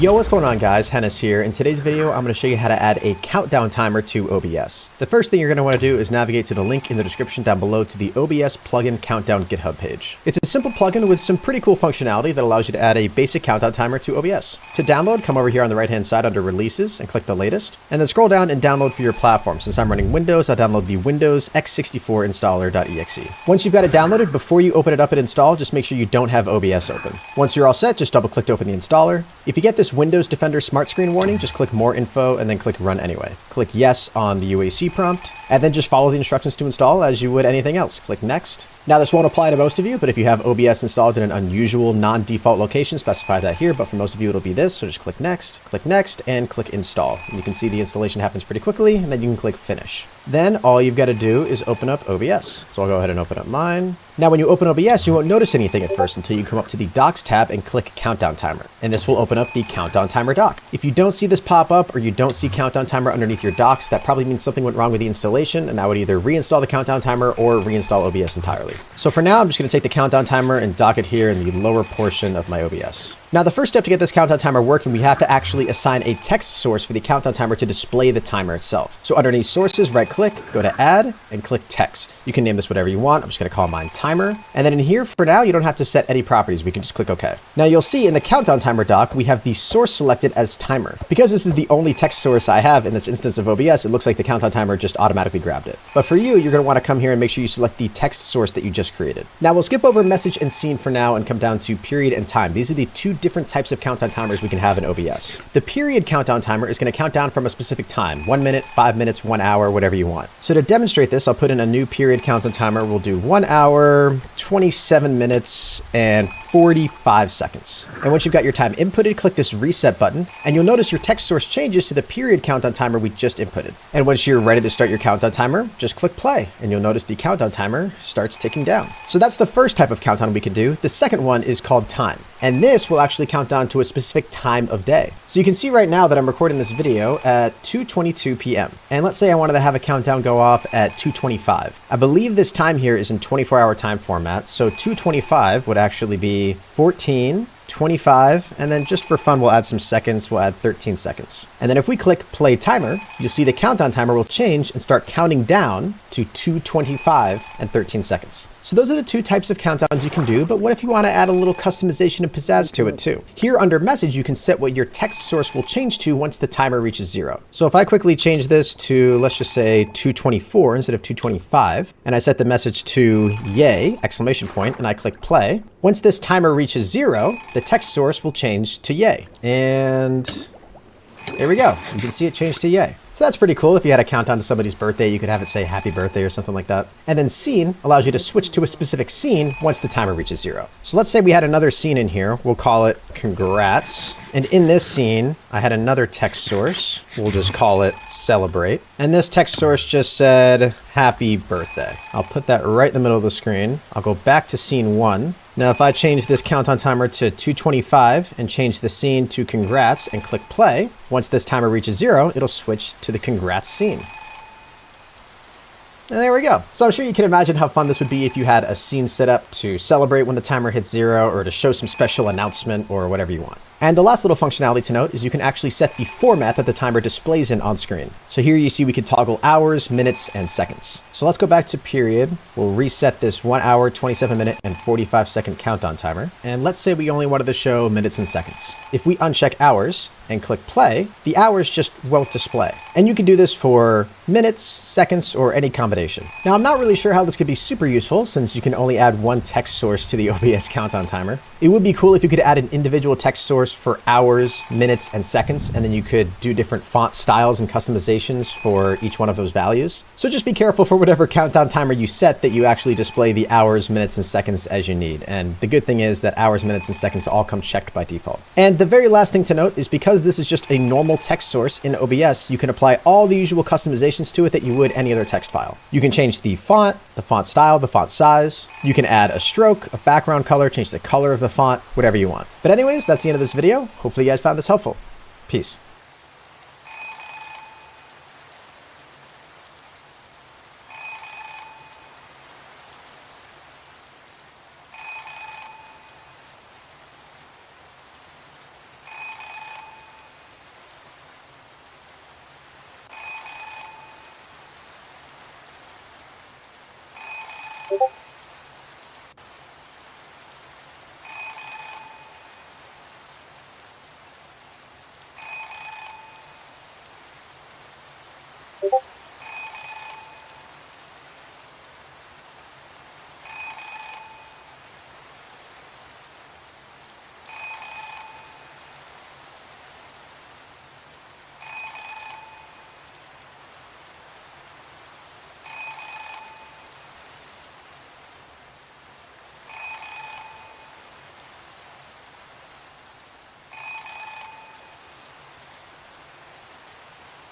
Yo, what's going on guys? Hennis here. In today's video, I'm going to show you how to add a countdown timer to OBS. The first thing you're going to want to do is navigate to the link in the description down below to the OBS plugin countdown GitHub page. It's a simple plugin with some pretty cool functionality that allows you to add a basic countdown timer to OBS. To download, come over here on the right hand side under releases and click the latest, and then scroll down and download for your platform. Since I'm running Windows, I'll download the Windows x64 installer.exe. Once you've got it downloaded, before you open it up and install, just make sure you don't have OBS open. Once you're all set, just double click to open the installer. If you get this Windows Defender Smart Screen warning, just click More Info and then click Run Anyway. Click Yes on the UAC prompt, and then just follow the instructions to install as you would anything else. Click Next. Now this won't apply to most of you, but if you have OBS installed in an unusual non-default location, specify that here, but for most of you it'll be this, so just click Next, and click Install. And you can see the installation happens pretty quickly, and then you can click Finish. Then all you've got to do is open up OBS. So I'll go ahead and open up mine. Now when you open OBS, you won't notice anything at first until you come up to the Docs tab and click Countdown Timer. And this will open up the Countdown Timer doc. If you don't see this pop up or you don't see Countdown Timer underneath your docs, that probably means something went wrong with the installation, and I would either reinstall the Countdown Timer or reinstall OBS entirely. So for now, I'm just going to take the Countdown Timer and dock it here in the lower portion of my OBS. Now the first step to get this countdown timer working, we have to actually assign a text source for the countdown timer to display the timer itself. So underneath sources, right click, go to add and click text. You can name this whatever you want. I'm just going to call mine timer. And then in here for now, you don't have to set any properties. We can just click OK. Now you'll see in the countdown timer doc, we have the source selected as timer. Because this is the only text source I have in this instance of OBS, it looks like the countdown timer just automatically grabbed it. But for you, you're going to want to come here and make sure you select the text source that you just created. Now we'll skip over message and scene for now and come down to period and time. These are the two different types of countdown timers we can have in OBS. The period countdown timer is going to count down from a specific time, 1 minute, 5 minutes, 1 hour, whatever you want. So to demonstrate this, I'll put in a new period countdown timer. We'll do 1 hour, 27 minutes, and 45 seconds. And once you've got your time inputted, click this reset button, and you'll notice your text source changes to the period countdown timer we just inputted. And once you're ready to start your countdown timer, just click play, and you'll notice the countdown timer starts ticking down. So that's the first type of countdown we can do. The second one is called time. And this will actually count down to a specific time of day. So you can see right now that I'm recording this video at 2:22 p.m. And let's say I wanted to have a countdown go off at 2:25. I believe this time here is in 24-hour time format. So 2:25 would actually be 14, 25, and then just for fun, we'll add some seconds. We'll add 13 seconds. And then if we click play timer, you'll see the countdown timer will change and start counting down to 2:25 and 13 seconds. So those are the two types of countdowns you can do, but what if you want to add a little customization and pizzazz to it too? Here under message, you can set what your text source will change to once the timer reaches 0. So if I quickly change this to, let's just say 2:24 instead of 2:25, and I set the message to yay, exclamation point, and I click play, once this timer reaches 0, the text source will change to yay. And there we go. You can see it change to yay. So that's pretty cool. If you had a countdown to somebody's birthday, you could have it say happy birthday or something like that. And then scene allows you to switch to a specific scene once the timer reaches 0. So let's say we had another scene in here. We'll call it congrats. And in this scene, I had another text source. We'll just call it celebrate. And this text source just said happy birthday. I'll put that right in the middle of the screen. I'll go back to scene 1. Now, if I change this countdown timer to 2:25 and change the scene to congrats and click play, once this timer reaches 0, it'll switch to the congrats scene. And there we go. So I'm sure you can imagine how fun this would be if you had a scene set up to celebrate when the timer hits 0 or to show some special announcement or whatever you want. And the last little functionality to note is you can actually set the format that the timer displays in on screen. So here you see we can toggle hours, minutes, and seconds. So let's go back to period. We'll reset this 1 hour, 27 minute, and 45 second countdown timer. And let's say we only wanted to show minutes and seconds. If we uncheck hours and click play, the hours just won't display. And you can do this for minutes, seconds, or any combination. Now, I'm not really sure how this could be super useful since you can only add one text source to the OBS countdown timer. It would be cool if you could add an individual text source for hours, minutes, and seconds, and then you could do different font styles and customizations for each one of those values. So just be careful for whatever countdown timer you set that you actually display the hours, minutes, and seconds as you need. And the good thing is that hours, minutes, and seconds all come checked by default. And the very last thing to note is because this is just a normal text source in OBS, you can apply all the usual customizations to it that you would any other text file. You can change the font style, the font size. You can add a stroke, a background color, change the color of the font, whatever you want. But anyways, that's the end of this video. Hopefully you guys found this helpful. Peace.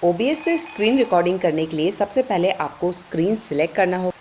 OBS से screen recording करने के लिए सबसे पहले आपको screen select करना होगा।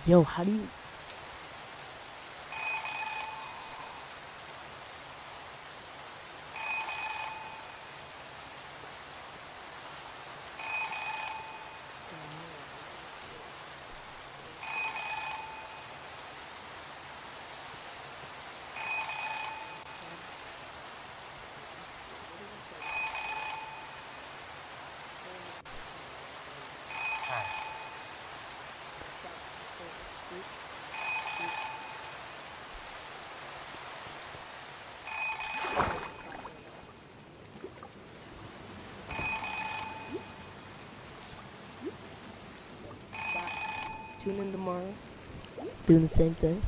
Yo, how do you... Tune in tomorrow, doing the same thing.